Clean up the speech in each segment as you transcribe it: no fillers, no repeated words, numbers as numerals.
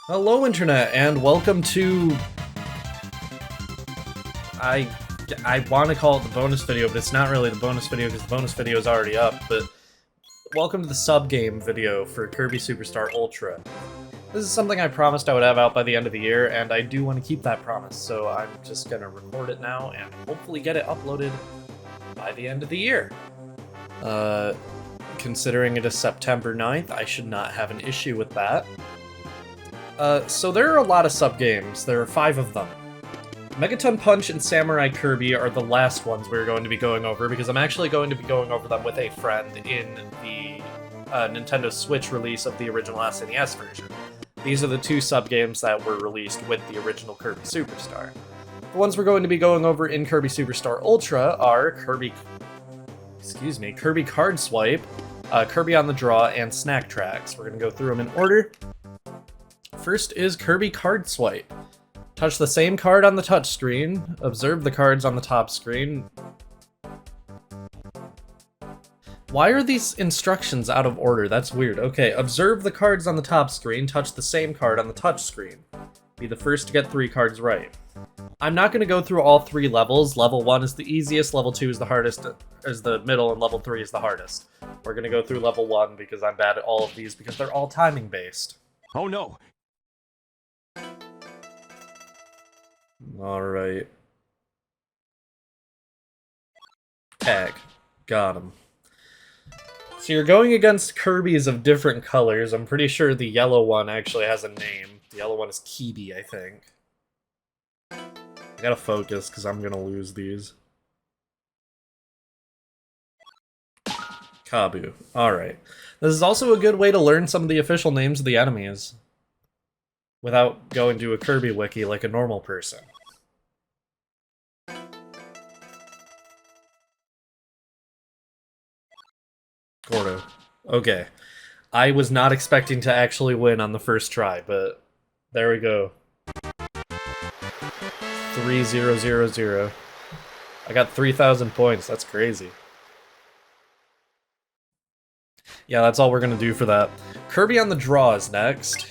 Hello, Internet, and welcome to... I want to call it the bonus video, but it's not really the bonus video because the bonus video is already up, but welcome to the sub-game video for Kirby Superstar Ultra. This is something I promised I would have out by the end of the year, and I do want to keep that promise, so I'm just going to record it now and hopefully get it uploaded by the end of the year. Considering it is September 9th, I should not have an issue with that. So there are a lot of sub-games. There are 5 of them. Megaton Punch and Samurai Kirby are the last ones we're going to be going over, because I'm actually going to be going over them with a friend in the Nintendo Switch release of the original SNES version. These are the 2 sub-games that were released with the original Kirby Superstar. The ones we're going to be going over in Kirby Superstar Ultra are Kirby Card Swipe, Kirby on the Draw, and Snack Tracks. We're going to go through them in order. First is Kirby Card Swipe. Touch the same card on the touchscreen. Observe the cards on the top screen. Why are these instructions out of order? That's weird. Okay, observe the cards on the top screen. Touch the same card on the touchscreen. Be the first to get 3 cards right. I'm not going to go through all 3 levels. Level 1 is the easiest, level 2 is the hardest, is the middle, and level 3 is the hardest. We're going to go through level 1 because I'm bad at all of these because they're all timing based. Oh no! Alright. Tag. Got him. So you're going against Kirby's of different colors. I'm pretty sure the yellow one actually has a name. The yellow one is Kirby, I think. I gotta focus because I'm gonna lose these. Kabu. Alright. This is also a good way to learn some of the official names of the enemies without going to a Kirby wiki like a normal person. Gordo. Okay. I was not expecting to actually win on the first try, but there we go. 3000. I got 3,000 points. That's crazy. Yeah, that's all we're gonna do for that. Kirby on the Draw is next.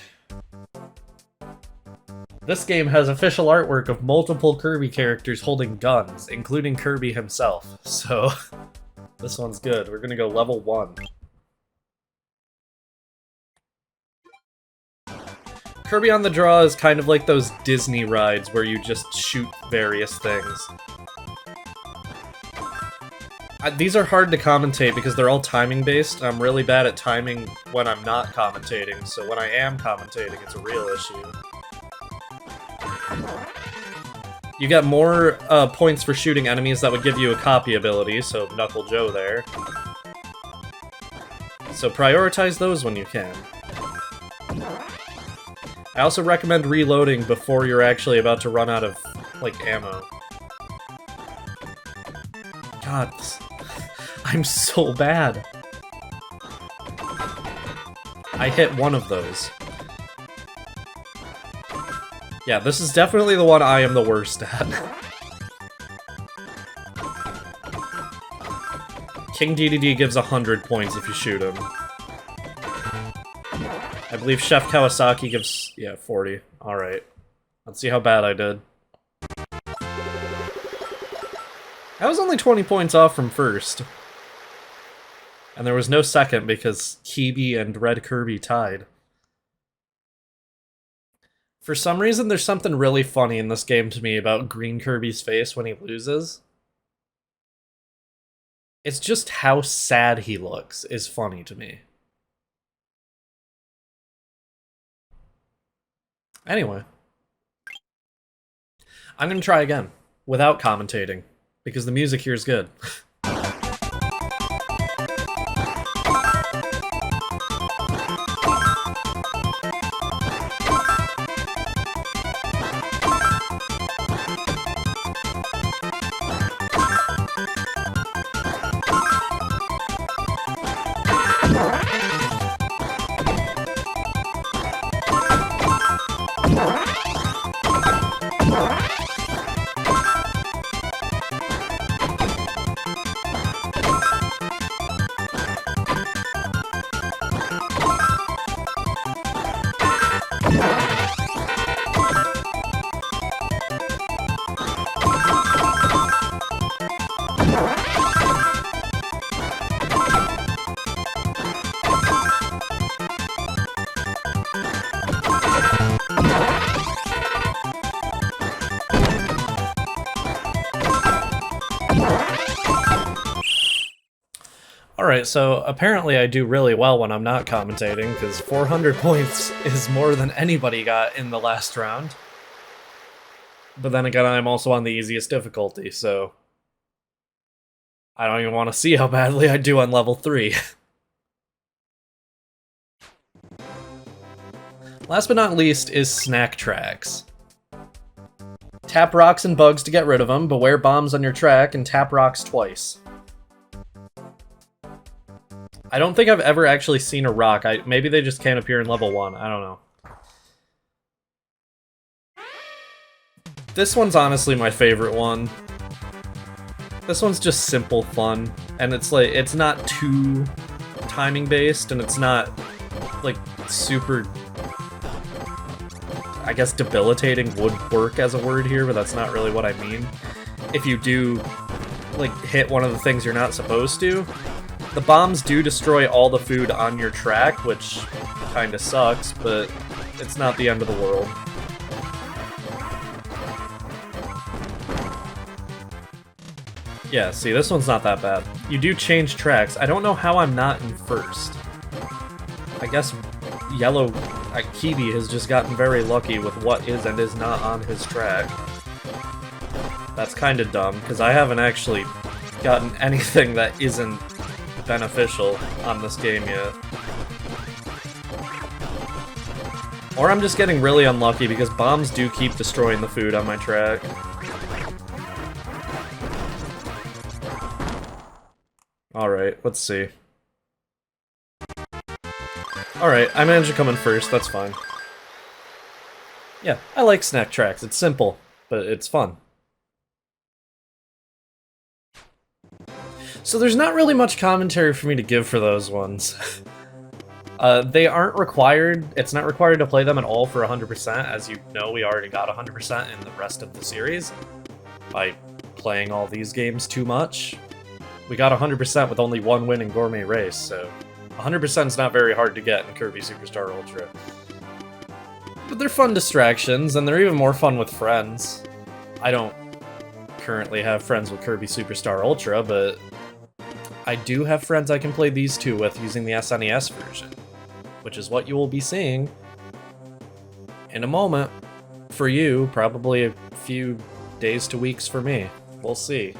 This game has official artwork of multiple Kirby characters holding guns, including Kirby himself, so this one's good. We're gonna go level 1. Kirby on the Draw is kind of like those Disney rides where you just shoot various things. These are hard to commentate because they're all timing based. I'm really bad at timing when I'm not commentating, so when I am commentating, it's a real issue. You get more points for shooting enemies that would give you a copy ability, so Knuckle Joe there. So prioritize those when you can. I also recommend reloading before you're actually about to run out of, like, ammo. God, I'm so bad. I hit one of those. Yeah, this is definitely the one I am the worst at. King DDD gives 100 points if you shoot him. I believe Chef Kawasaki gives, yeah, 40. Alright. Let's see how bad I did. I was only 20 points off from first. And there was no second because Kirby and Red Kirby tied. For some reason, there's something really funny in this game to me about Green Kirby's face when he loses. It's just how sad he looks is funny to me. Anyway. I'm gonna try again, without commentating, because the music here is good. Alright, so apparently I do really well when I'm not commentating, because 400 points is more than anybody got in the last round. But then again, I'm also on the easiest difficulty, so I don't even want to see how badly I do on level 3. Last but not least is snack tracks. Tap rocks and bugs to get rid of them, beware bombs on your track, and tap rocks twice. I don't think I've ever actually seen a rock. Maybe they just can't appear in level 1. I don't know. This one's honestly my favorite one. This one's just simple fun, and it's like, it's not too timing based, and it's not like super, I guess debilitating would work as a word here, but that's not really what I mean. If you do like hit one of the things you're not supposed to, the bombs do destroy all the food on your track, which kinda sucks, but it's not the end of the world. Yeah, see, this one's not that bad. You do change tracks. I don't know how I'm not in first. I guess yellow Kirby has just gotten very lucky with what is and is not on his track. That's kinda dumb, because I haven't actually gotten anything that isn't beneficial on this game yet. Or I'm just getting really unlucky because bombs do keep destroying the food on my track. Alright, let's see. Alright, I managed to come in first, that's fine. Yeah, I like snack tracks. It's simple, but it's fun. So there's not really much commentary for me to give for those ones. They aren't required, it's not required to play them at all for 100%, as you know we already got 100% in the rest of the series by playing all these games too much. We got 100% with only one win in Gourmet Race, so 100% is not very hard to get in Kirby Superstar Ultra. But they're fun distractions, and they're even more fun with friends. I don't currently have friends with Kirby Superstar Ultra, but I do have friends I can play these two with using the SNES version, which is what you will be seeing in a moment for you, probably a few days to weeks for me. We'll see.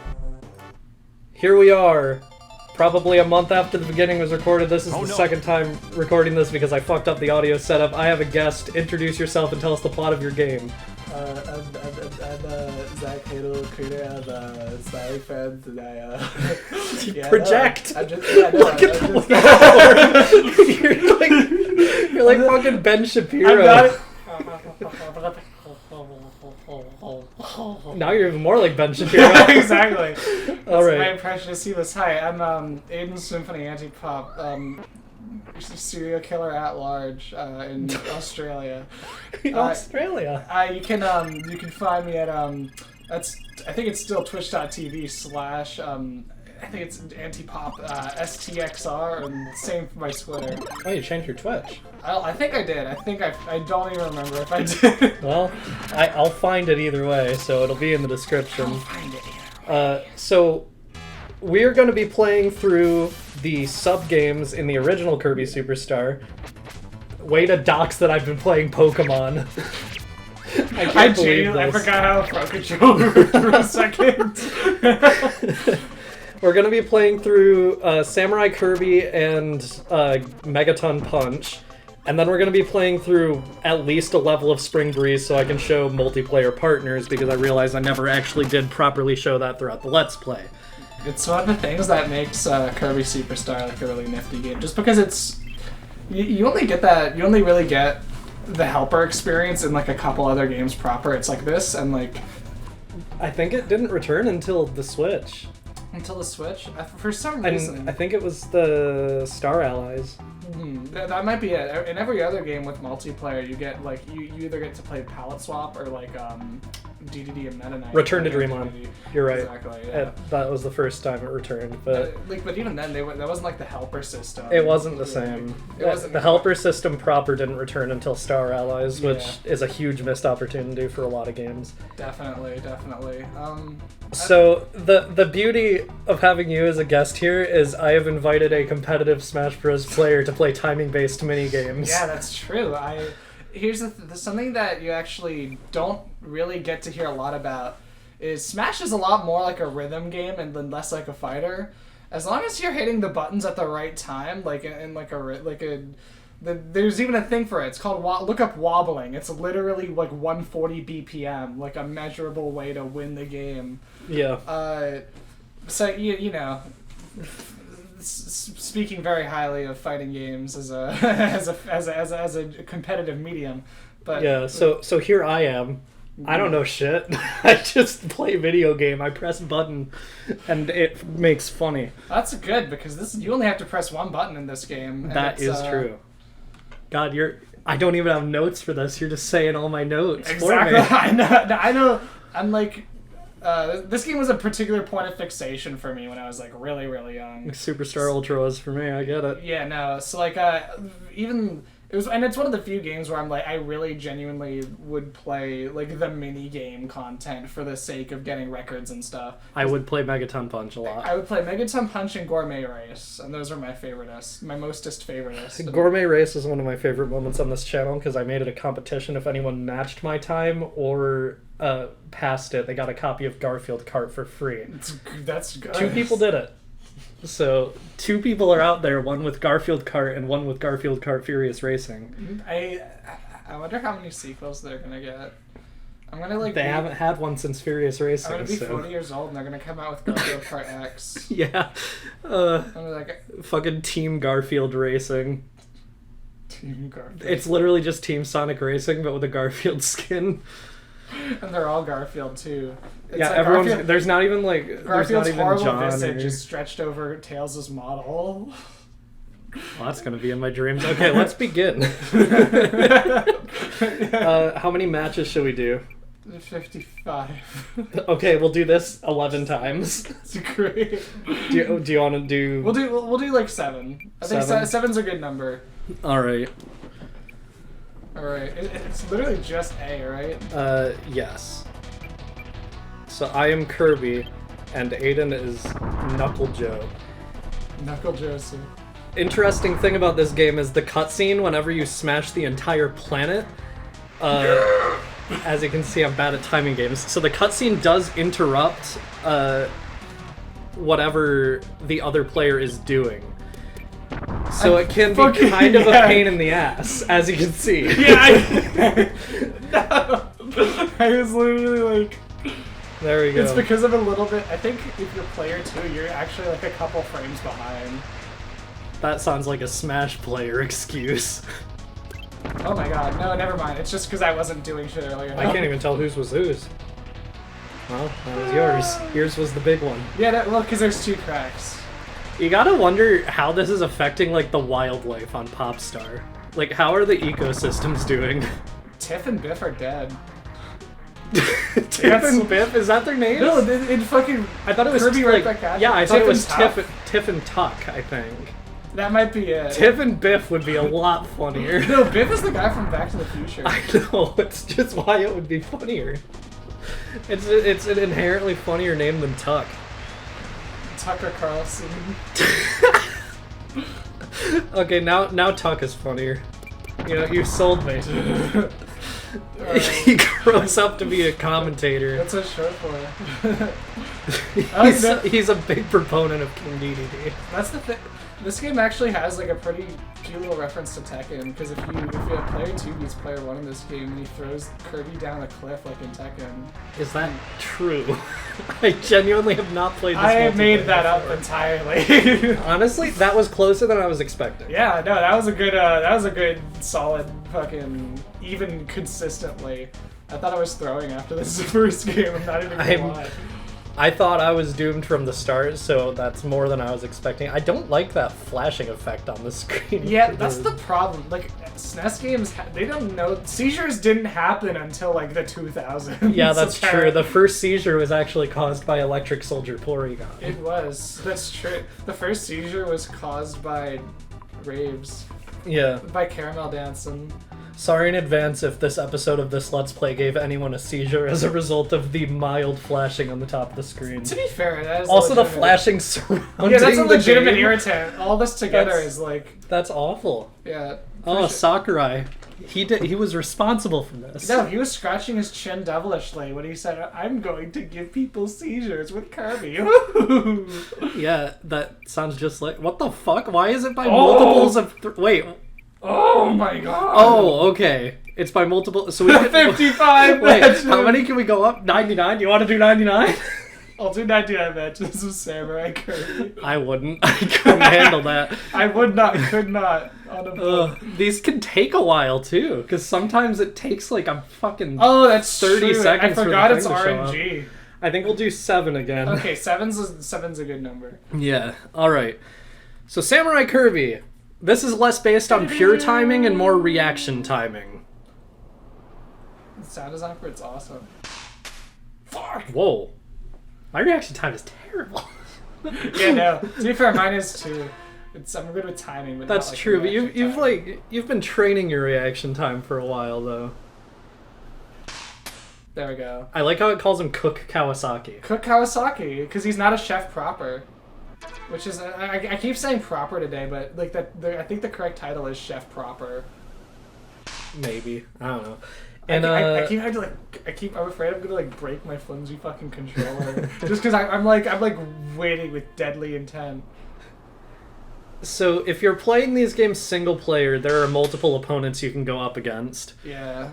Here we are, probably a month after the beginning was recorded. This is the second time recording this because I fucked up the audio setup. I have a guest. Introduce yourself and tell us the plot of your game. I'm Zach Hadel, creator of Smiley Friends, and I project. I'm just Look at the you're like fucking Ben Shapiro. Now you're even more like Ben Shapiro. Exactly. All right. My impression of Silas. Hi, I'm Aidan Symphony Anti-Pop, serial killer at large in Australia. Australia. You can find me at I think it's still twitch.tv/ I think it's Antipop STXR, and same for my Twitter. Oh, you changed your Twitch. I think I did. I don't even remember if I did. Well, I'll find it either way, so it'll be in the description. I'll find it either way. So we're going to be playing through the sub-games in the original Kirby Superstar. Way to dox that I've been playing Pokemon. I genuinely forgot how Pro Controller for a second. We're going to be playing through Samurai Kirby and Megaton Punch, and then we're going to be playing through at least a level of Spring Breeze so I can show multiplayer partners, because I realized I never actually did properly show that throughout the Let's Play. It's one of the things that makes Kirby Superstar like a really nifty game, just because it's... You only get that, you only really get the helper experience in like a couple other games proper. It's like this, and like... I think it didn't return until the Switch. Until the Switch? For some reason. I think it was the Star Allies. That might be it. In every other game with multiplayer, you get like you either get to play palette swap or like DDD and Meta Knight. Return to Dreamland. You're right. Exactly. Yeah. That was the first time it returned, but but even then, that wasn't like the helper system. it wasn't the same. It wasn't the helper system proper didn't return until Star Allies, which is a huge missed opportunity for a lot of games. Definitely. So the beauty of having you as a guest here is I have invited a competitive Smash Bros. Player to play timing-based mini games. Yeah, that's true. Here's something that you actually don't really get to hear a lot about is Smash is a lot more like a rhythm game and then less like a fighter. As long as you're hitting the buttons at the right time, there's even a thing for it. It's called look up wobbling. It's literally like 140 BPM, like a measurable way to win the game. Yeah. So you know. Speaking very highly of fighting games as a as a competitive medium, but yeah. So here I am. I don't know shit. I just play video game. I press button, and it makes funny. That's good because you only have to press one button in this game. And that is true. God, I don't even have notes for this. You're just saying all my notes exactly. for me. I know. I'm like. This game was a particular point of fixation for me when I was like really, really young. Superstar Ultra was for me. I get it. Yeah, no. So like, even it was, and it's one of the few games where I'm like, I really genuinely would play like the mini game content for the sake of getting records and stuff. I would play Megaton Punch a lot. I would play Megaton Punch and Gourmet Race, and those are my mostest favoriteest. Gourmet Race is one of my favorite moments on this channel because I made it a competition. If anyone matched my time or passed it, they got a copy of Garfield Kart for free. That's good. 2 people did it. So 2 people are out there, one with Garfield Kart and one with Garfield Kart Furious Racing. I wonder how many sequels they're gonna get. I'm gonna like. They haven't had one since Furious Racing. I'm gonna be 40 years old and they're gonna come out with Garfield Kart X. Yeah. I'm like. Fucking Team Garfield Racing. Team Garfield. It's literally just Team Sonic Racing, but with a Garfield skin. And they're all Garfield too. It's yeah, like everyone's. Garfield, there's not even like. Garfield's there's not even horrible John visage is stretched over Tails' model. Well, that's gonna be in my dreams. Okay, let's begin. How many matches should we do? 55. Okay, we'll do this 11 times. That's great. Do you want to do? We'll do like 7. I think 7's a good number. All right. Alright, it's literally just A, right? Yes. So I am Kirby, and Aidan is Knuckle Joe. Knuckle Joseph. Interesting thing about this game is the cutscene whenever you smash the entire planet. As you can see, I'm bad at timing games. So the cutscene does interrupt whatever the other player is doing. So it can be kind of a pain in the ass, as you can see. Yeah, no. I was literally like... There we go. It's because of a little bit... I think if you're player 2, you're actually like a couple frames behind. That sounds like a Smash player excuse. Oh my god, no, never mind. It's just because I wasn't doing shit earlier. I can't even tell whose was whose. Well, that was yours. Yours was the big one. Yeah, well, because there's 2 cracks. You gotta wonder how this is affecting, like, the wildlife on Popstar. Like, how are the ecosystems doing? Tiff and Biff are dead. Tiff and Biff? Is that their names? No, it fucking... I thought it was Kirby like, right back at yeah, I thought it was Tiff and Tuck, I think. That might be it. Tiff and Biff would be a lot funnier. No, Biff is the guy from Back to the Future. I know, it's just why it would be funnier. It's an inherently funnier name than Tuck. Tucker Carlson. Okay, now Tuck is funnier. You know, you sold me. He grows up to be a commentator. What's that short for? He's a big proponent of King DDD. That's the thing. This game actually has like a pretty cute little reference to Tekken, because if you have player 2 beats player 1 in this game and he throws Kirby down a cliff like in Tekken. Is that true? I genuinely have not played this. I made that up entirely. Honestly, that was closer than I was expecting. Yeah, no, that was a good solid fucking even consistently. I thought I was throwing after this first game. I'm not even gonna lie. I thought I was doomed from the start, so that's more than I was expecting. I don't like that flashing effect on the screen. Yeah, that's the problem. Like, SNES games, they don't know. Seizures didn't happen until like the 2000s. Yeah, that's true. apparently. The first seizure was actually caused by Electric Soldier Porygon. It was. That's true. The first seizure was caused by raves. Yeah. By caramel dancing. Sorry in advance if this episode of this Let's Play gave anyone a seizure as a result of the mild flashing on the top of the screen. To be fair, that is Also the legitimate. flashing surrounding Yeah, that's a the legitimate game. irritant. All this together That's- is like, That's awful. yeah. Oh, for sure. Sakurai. He was responsible for this. No, he was scratching his chin devilishly when he said, "I'm going to give people seizures with Kirby." Yeah, that sounds just like... What the fuck? Why is it by Oh! multiples of... Wait. Oh my god! Oh, okay. It's by multiple... So we can... 55 Wait, matches! how many can we go up? 99? You want to do 99? I'll do 99 matches with Samurai Kirby. I wouldn't. I couldn't handle that. I would not, could not. On a These can take a while, too, because sometimes it takes like a fucking... Oh, that's 30 true. seconds I for the forgot thing it's to show up. RNG. I think we'll do 7 again. Okay, seven's a good number. Yeah, alright. So Samurai Kirby. This is less based on pure timing and more reaction timing. The sound design for it's awesome. Fuck! Whoa. My reaction time is terrible. Yeah, no. To be fair, mine is too. I'm good with timing, but That's not, like, true, but reaction time. you've been training your reaction time for a while though. There we go. I like how it calls him Cook Kawasaki. Cook Kawasaki, because he's not a chef proper. Which is, I keep saying proper today, but like I think the correct title is chef proper. Maybe. I don't know. And And I keep having to I'm afraid I'm gonna like break my flimsy fucking controller just because I'm like waiting with deadly intent. so if you're playing these games single player, there are multiple opponents you can go up against. Yeah.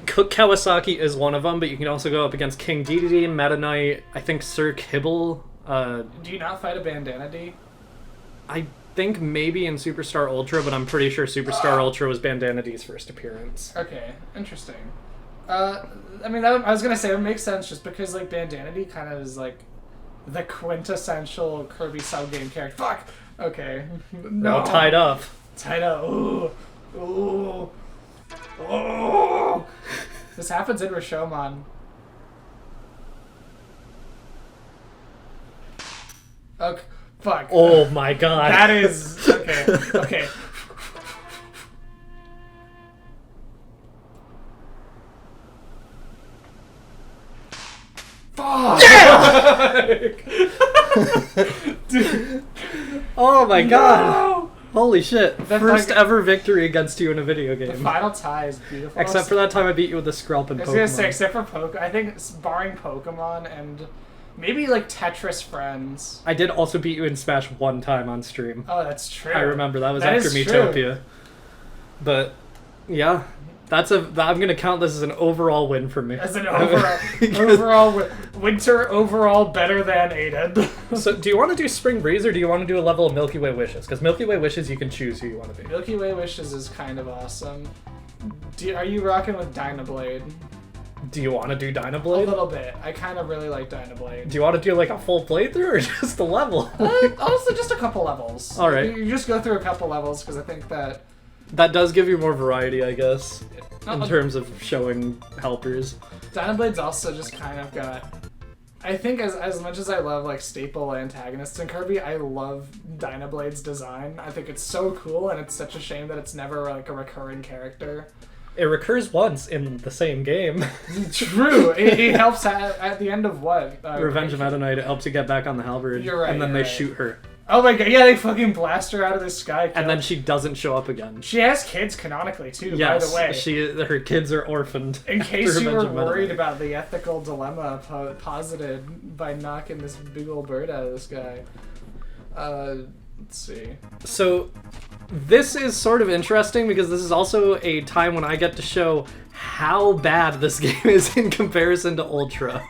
Cook Kawasaki is one of them, but you can also go up against King Dedede, Meta Knight, I think Sir Kibble. Do you not fight a Bandana D? I think maybe in Superstar Ultra, but I'm pretty sure Superstar Ultra was Bandana D's first appearance. Okay, interesting. I mean, I was gonna say it makes sense just because like Bandana D kind of is like the quintessential Kirby subgame character. Fuck. Okay. No. All tied up. Tied up. Ooh. Ooh. Ooh. This happens in Rashomon. Okay. Fuck. Oh my god. That is okay. Okay. Fuck. Dude. Oh my god. No. Holy shit. That's First like- ever victory against you in a video The game. final tie is beautiful. Except for that time I beat you with the Skrelpin I was gonna say, Pokemon. except for Pokemon, I think barring Pokemon and maybe like Tetris Friends. I did also beat you in Smash one time on stream. Oh, that's true. I remember, that was That after is true. Miitopia. But, yeah. I'm gonna count this as an overall win for me. As an overall winter overall better than Aidan. So, do you want to do Spring Breeze or do you want to do a level of Milky Way Wishes? Because Milky Way Wishes, you can choose who you want to be. Milky Way Wishes is kind of awesome. Are you rocking with Dynablade? Do you want to do A Dynablade? little bit. I kind of really like Dynablade. Do you want to do like a full playthrough or just a level? Honestly, just a couple levels. All right. You just go through a couple levels because I think that. That does give you more variety, I guess, in Uh, terms of showing helpers. Dynablade's also just kind of got. I think as much as I love like staple antagonists in Kirby, I love Dynablade's design. I think it's so cool, and it's such a shame that it's never like a recurring character. It recurs once in the same game. True. It helps at the end of what? Revenge of Meta Knight, it helps you get back on the halberd. You're right, And then you're they right. shoot her. Oh my god! Yeah, they fucking blast her out of the sky. And then she doesn't show up again. She has kids canonically too. Yes, by the way, her kids are orphened. in after case you Revenge were of Meta worried Knight. about the ethical dilemma posited by knocking this big old bird out of the sky. Let's see. So, this is sort of interesting because this is also a time when I get to show how bad this game is in comparison to Ultra.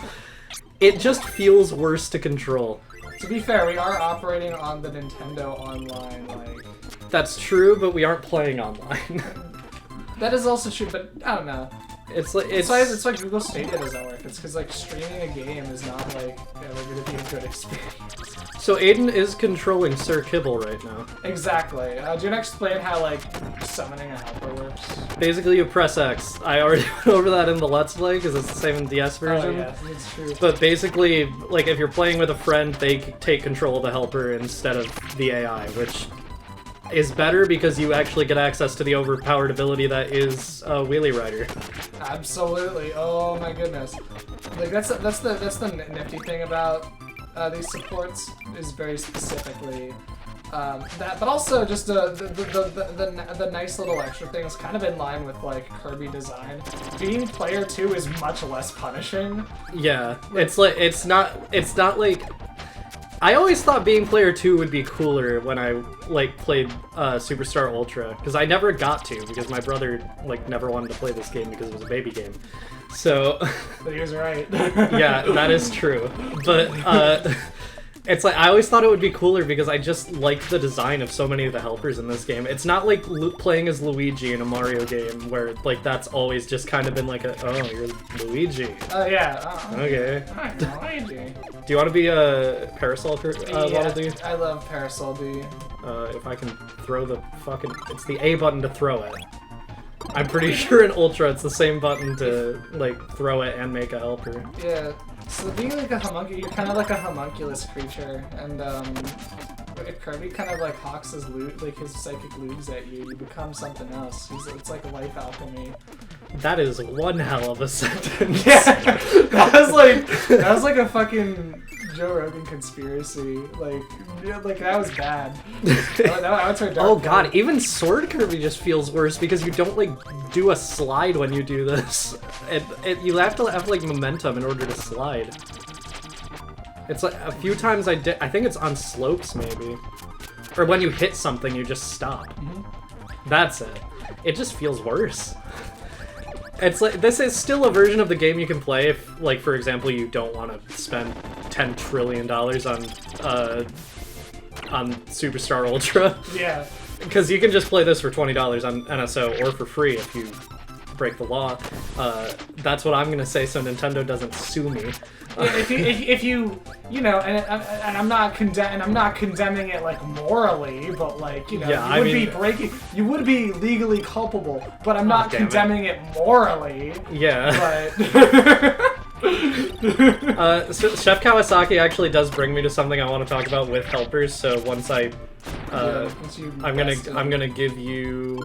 It just feels worse to control. To be fair, we are operating on the Nintendo Online, like... That's true, but we aren't playing online. That is also true, but I don't know. It's like it's like Google Stadia doesn't work. It's because like streaming a game is not like ever going to be a good experience. So Aidan is controlling Sir Kibble right now. Exactly. Do you want to explain how like summoning a helper works? Basically, you press X. I already went over that in the Let's Play because it's the same in DS version. Oh yeah, it's true. But basically, like if you're playing with a friend, they take control of the helper instead of the AI, which is better because you actually get access to the overpowered ability that is Wheelie Rider. Absolutely. Oh my goodness. Like that's the nifty thing about these supports is very specifically that, but also just the nice little extra things, kind of in line with like Kirby design. Being player 2 is much less punishing. Yeah, it's not like. I always thought being player 2 would be cooler when I like played Superstar Ultra, because I never got to, because my brother like never wanted to play this game because it was a baby game. So But he was right. yeah, that is true. But it's like I always thought it would be cooler because I just like the design of so many of the helpers in this game. It's not like playing as Luigi in a Mario game where like that's always just kind of been like oh, you're Luigi. Oh yeah. Okay. I'm Luigi. Do you want to be a Parasol Waddle Dee? I love Parasol D. If I can throw the fucking... It's the A button to throw it. I'm pretty sure in Ultra it's the same button to, like, throw it and make a helper. Yeah. So being like a homunculus, you're kind of like a homunculus creature, and if Kirby kind of like hawks his loot, like his psychic loots at you, you become something else. It's like life alchemy. That is one hell of a sentence. Yeah, that was like a fucking Joe Rogan conspiracy. Like that was bad. that was her dark Oh god, even Sword Kirby just feels worse because you don't like do a slide when you do this. You have to have like momentum in order to slide. It's like a few times I think it's on slopes maybe. Or when you hit something you just stop. Mm-hmm. That's it. It just feels worse. It's like, this is still a version of the game you can play if, like, for example, you don't want to spend $10 trillion on Superstar Ultra. Yeah. Because you can just play this for $20 on NSO, or for free if you break the law. That's what I'm gonna say so Nintendo doesn't sue me. If you know, and I'm not condemning it like morally, but like yeah, you would be legally culpable, but I'm not condemning it morally. Yeah. But so Chef Kawasaki actually does bring me to something I want to talk about with helpers. So once I'm gonna give you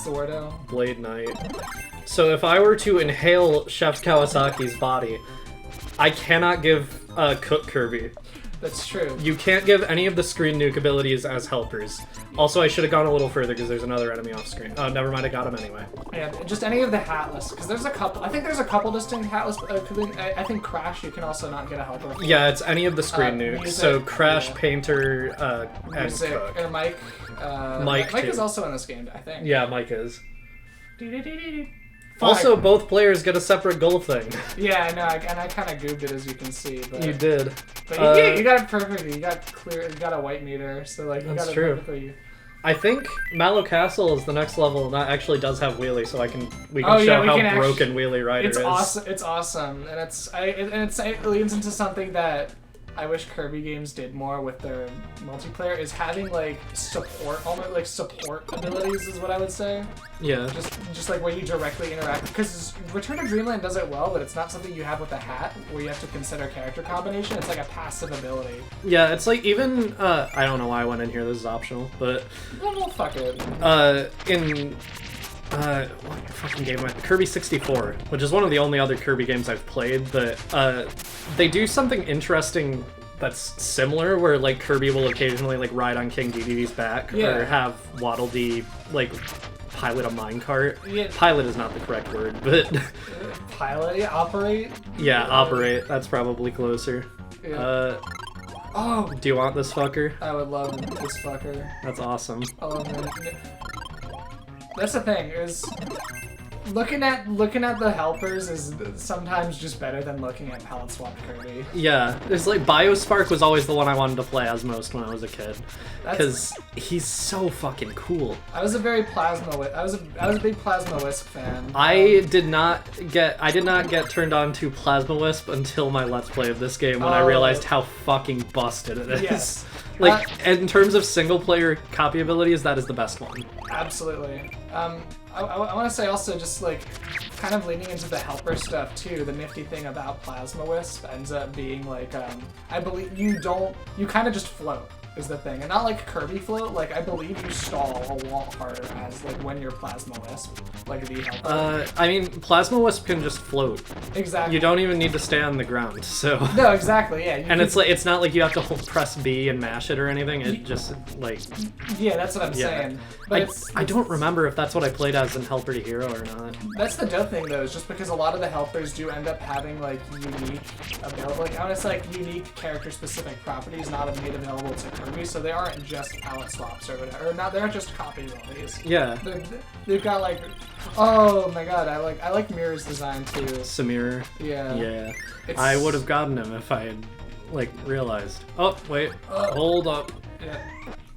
Sordo Blade Knight. So if I were to inhale Chef Kawasaki's body, I cannot give Cook Kirby. That's true. You can't give any of the screen nuke abilities as helpers. Also, I should have gone a little further because there's another enemy off screen. Oh, never mind, I got him anyway. Yeah, just any of the hatless, because there's a couple. I think there's a couple distinct hatless. I think Crash, you can also not get a helper. Yeah, it's any of the screen nukes. Music, so Crash, Painter, and Music, Cook. or Mike. Mike is also in this game, I think. Yeah, Mike is. Also, both players get a separate goal thing. Yeah, I know, and I kind of goofed it, as you can see. But, you did. But you got it perfectly. You got a white meter, so like you got it perfectly. I think Mallow Castle is the next level, and that actually does have wheelie, so we can show how broken Wheelie Rider is. It's awesome, and it leads into something that I wish Kirby games did more with their multiplayer, is having like support abilities is what I would say. Yeah. Just like where you directly interact, because Return to Dreamland does it well, but it's not something you have with the hat where you have to consider character combination. It's like a passive ability. Yeah, it's like even I don't know why I went in here. This is optional, but well, fuck it. What fucking game went? Kirby 64, which is one of the only other Kirby games I've played, but they do something interesting that's similar, where like Kirby will occasionally like ride on King Dedede's back, or have Waddle Dee like pilot a minecart. Yeah. Pilot is not the correct word, but pilot, operate. Yeah, operate. That's probably closer. Yeah. Do you want this fucker? I would love this fucker. That's awesome. I love it. That's the thing, is looking at the helpers is sometimes just better than looking at palette swap Kirby. Yeah, it's like Biospark was always the one I wanted to play as most when I was a kid, because he's so fucking cool. I was a very I was a big Plasma Wisp fan. I did not get turned on to Plasma Wisp until my Let's Play of this game when I realized how fucking busted it is. Yes. Like, in terms of single player copy abilities, that is the best one. Absolutely. I want to say also, just like kind of leaning into the helper stuff too, the nifty thing about Plasma Wisp ends up being like, I believe you kind of just float is the thing, and not like Kirby float. Like, I believe you stall a lot harder as like when you're Plasma Wisp, like the helper. I mean, Plasma Wisp can just float. Exactly. You don't even need to stay on the ground, so. No, exactly, yeah. And it's not like you have to press B and mash it or anything. It just like. Yeah, that's what I'm saying. But I don't remember if that's what I played as in Helper to Hero or not. That's the dope thing though, is just because a lot of the helpers do end up having like unique available, like I would say, like unique character specific properties not made available to Kirby, so they aren't just palette swaps or whatever, or not, they're not just copy abilities. Yeah. They've got like, oh my god, I like Mirror's design too. Samir. Yeah. Yeah. I would have gotten him if I had like realized. Oh wait, hold up. Yeah.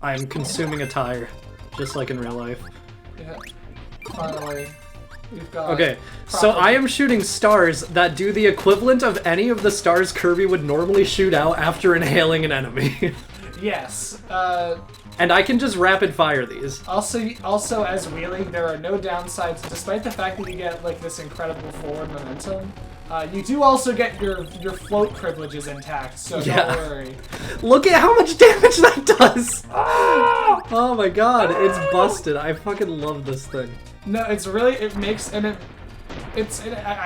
I'm consuming a tire, just like in real life. Yeah. Finally. We've got okay, so I am shooting stars that do the equivalent of any of the stars Kirby would normally shoot out after inhaling an enemy. Yes. And I can just rapid fire these. Also as wheeling, there are no downsides, despite the fact that you get like this incredible forward momentum. You do also get your float privileges intact, so don't worry. Look at how much damage that does! Oh my god, it's busted. I fucking love this thing. No, it's really, I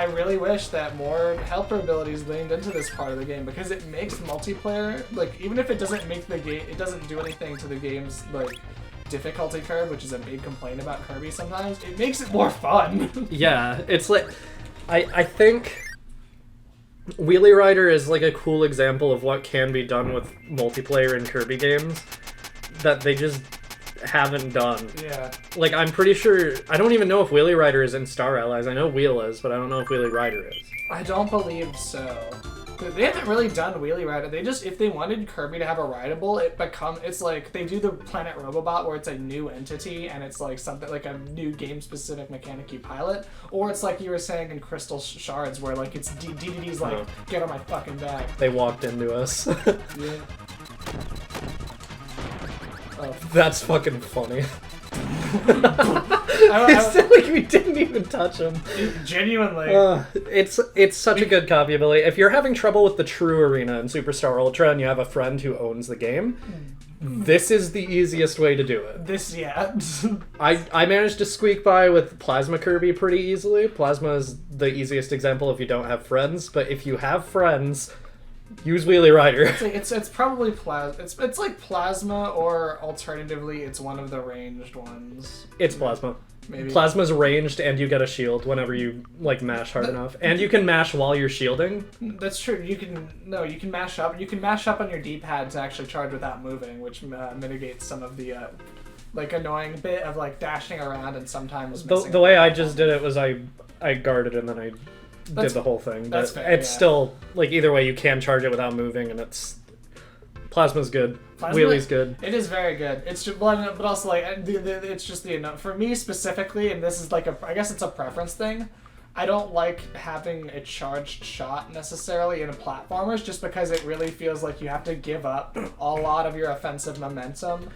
really wish that more helper abilities leaned into this part of the game, because it makes multiplayer, like, even if it doesn't make the game, it doesn't do anything to the game's, like, difficulty curve, which is a big complaint about Kirby sometimes, it makes it more fun. Yeah, it's like, I think Wheelie Rider is like a cool example of what can be done with multiplayer in Kirby games that they just haven't done. Yeah. Like, I'm pretty sure, I don't even know if Wheelie Rider is in Star Allies. I know Wheel is, but I don't know if Wheelie Rider is. I don't believe so. They haven't really done Wheelie Rider. They just, if they wanted Kirby to have a rideable, it's like, they do the Planet Robobot where it's a new entity and it's like something, like a new game-specific mechanic you pilot, or it's like you were saying in Crystal Shards where like it's DDD's like, get on my fucking back. They walked into us. Yeah. Oh. That's fucking funny. It's like we didn't even touch him. Genuinely. It's such a good copy ability. If you're having trouble with the True Arena in Superstar Ultra and you have a friend who owns the game, this is the easiest way to do it. Yeah. I managed to squeak by with Plasma Kirby pretty easily. Plasma is the easiest example if you don't have friends, but if you have friends, use Wheelie Rider. It's probably Plasma. It's like Plasma, or alternatively, it's one of the ranged ones. It's Plasma. Maybe. Plasma's ranged, and you get a shield whenever you like mash hard enough, and you can mash while you're shielding. That's true. You can mash up. You can mash up on your D-pad to actually charge without moving, which mitigates some of the like annoying bit of like dashing around and sometimes. The way I just did it was I guarded and then I did the whole thing. But it's still like either way you can charge it without moving, and it's Plasma's good. Wheelie's good. It is very good. It's just, but also like it's just for me specifically, and this is like I guess it's a preference thing. I don't like having a charged shot necessarily in a platformers, just because it really feels like you have to give up a lot of your offensive momentum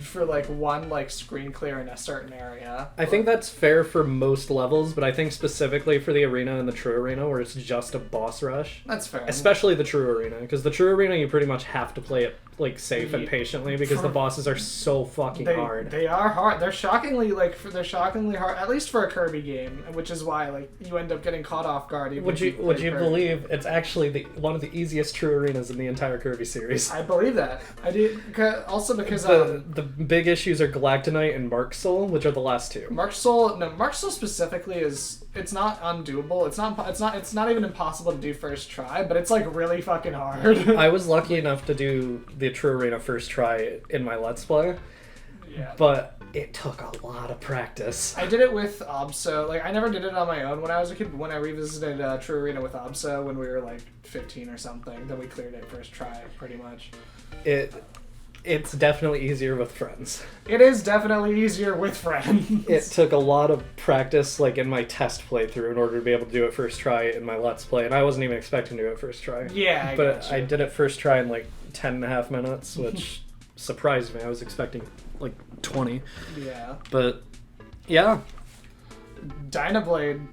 for like one like screen clear in a certain area. I think that's fair for most levels, but I think specifically for the arena and the True Arena where it's just a boss rush. That's fair. Especially the True Arena, because the True Arena you pretty much have to play it like safe and patiently because the bosses are so fucking hard. They are hard. They're shockingly hard, at least for a Kirby game, which is why like you end up getting caught off guard. Would you believe it's actually one of the easiest True Arenas in the entire Kirby series? I believe that. I do. Also because the big issues are Galactonite and Mark Soul, which are the last two. Mark Soul specifically it's not undoable. It's not even impossible to do first try, but it's like really fucking hard. I was lucky enough to do the True Arena first try in my Let's Play. Yeah. But it took a lot of practice. I did it with Obso. Like, I never did it on my own when I was a kid, but when I revisited True Arena with Obso when we were, like, 15 or something, then we cleared it first try, pretty much. It's definitely easier with friends. It is definitely easier with friends. It took a lot of practice, like, in my test playthrough in order to be able to do it first try in my Let's Play, and I wasn't even expecting to do it first try. Yeah, But I did it first try in, like, 10.5 minutes, which surprised me. I was expecting, like, 20. Yeah. But, yeah. Dynablade.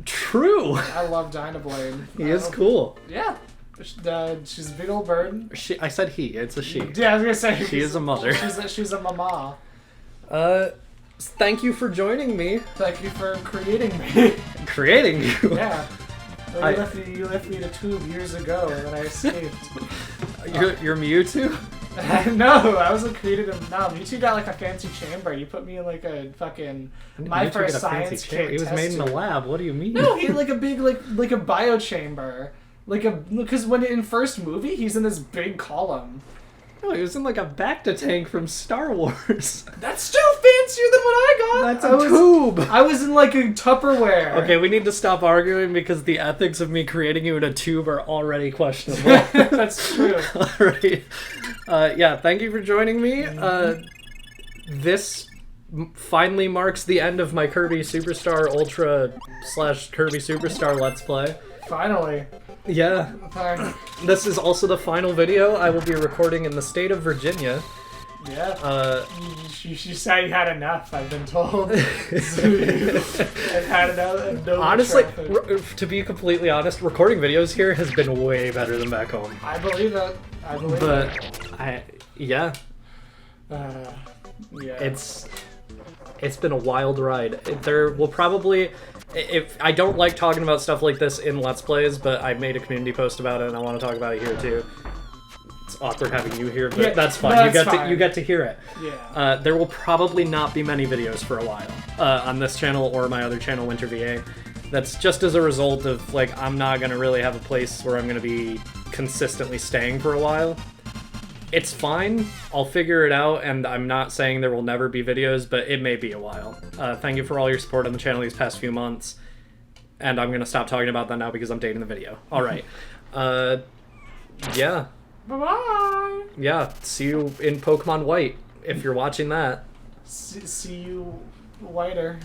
True! I love Dynablade. He is cool. Yeah. She's a big old bird. I said he. It's a she. Yeah, I was gonna say She is a mother. She's a mama. Thank you for joining me. Thank you for creating me. Creating you? Yeah. You left me to tube years ago, and then I escaped. You're Mewtwo? No, I wasn't created in. No, Mewtwo got like a fancy chamber. You put me in like a fucking my first science kit. He was made in a lab. What do you mean? No, he had like a big like a bio chamber. Because when in first movie, he's in this big column. No, he was in like a Bacta tank from Star Wars. That's still fancier than what I got. That's a tube. I was in like a Tupperware. Okay, we need to stop arguing because the ethics of me creating you in a tube are already questionable. That's true. Alright. Yeah, thank you for joining me. This finally marks the end of my Kirby Superstar Ultra / Kirby Superstar Let's Play. Finally. Yeah. This is also the final video I will be recording in the state of Virginia. Yeah. You said you had enough, I've been told. I've had enough. No honestly, to be completely honest, recording videos here has been way better than back home. I believe it. Yeah. Yeah. It's been a wild ride. There will probably... If I don't like talking about stuff like this in Let's Plays, but I made a community post about it and I want to talk about it here too. It's awkward having you here, but yeah, that's fine. You get to hear it. Yeah. There will probably not be many videos for a while on this channel or my other channel, Winter VA. That's just as a result of like I'm not gonna really have a place where I'm gonna be consistently staying for a while. It's fine. I'll figure it out, and I'm not saying there will never be videos, but it may be a while. Thank you for all your support on the channel these past few months. And I'm going to stop talking about that now because I'm dating the video. Alright. Yeah. Bye-bye! Yeah, see you in Pokemon White, if you're watching that. See you whiter.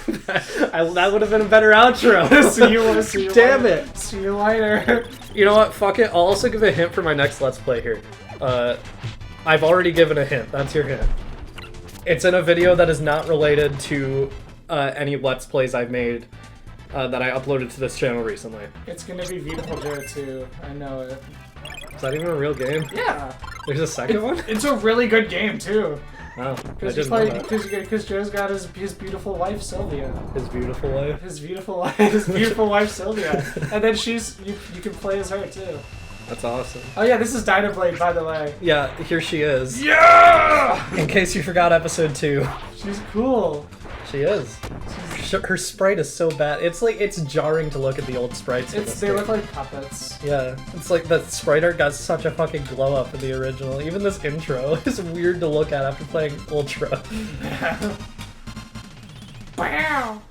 That would have been a better outro. see you Damn later. it. See you later. You know what? Fuck it. I'll also give a hint for my next Let's Play here. I've already given a hint. That's your hint. It's in a video that is not related to any Let's Plays I've made that I uploaded to this channel recently. It's gonna be Beautiful Joe too. I know it. Is that even a real game? Yeah. There's a second one? It's a really good game too. Oh, because Joe's got his beautiful wife Sylvia. His beautiful wife. His beautiful wife Sylvia, and then you can play as her too. That's awesome. Oh yeah, this is Dynablade, by the way. Yeah, here she is. Yeah. In case you forgot episode 2. She's cool. She is. Her sprite is so bad. It's jarring to look at the old sprites. They look like puppets. Yeah, it's like the sprite art got such a fucking glow up in the original. Even this intro is weird to look at after playing Ultra. Wow.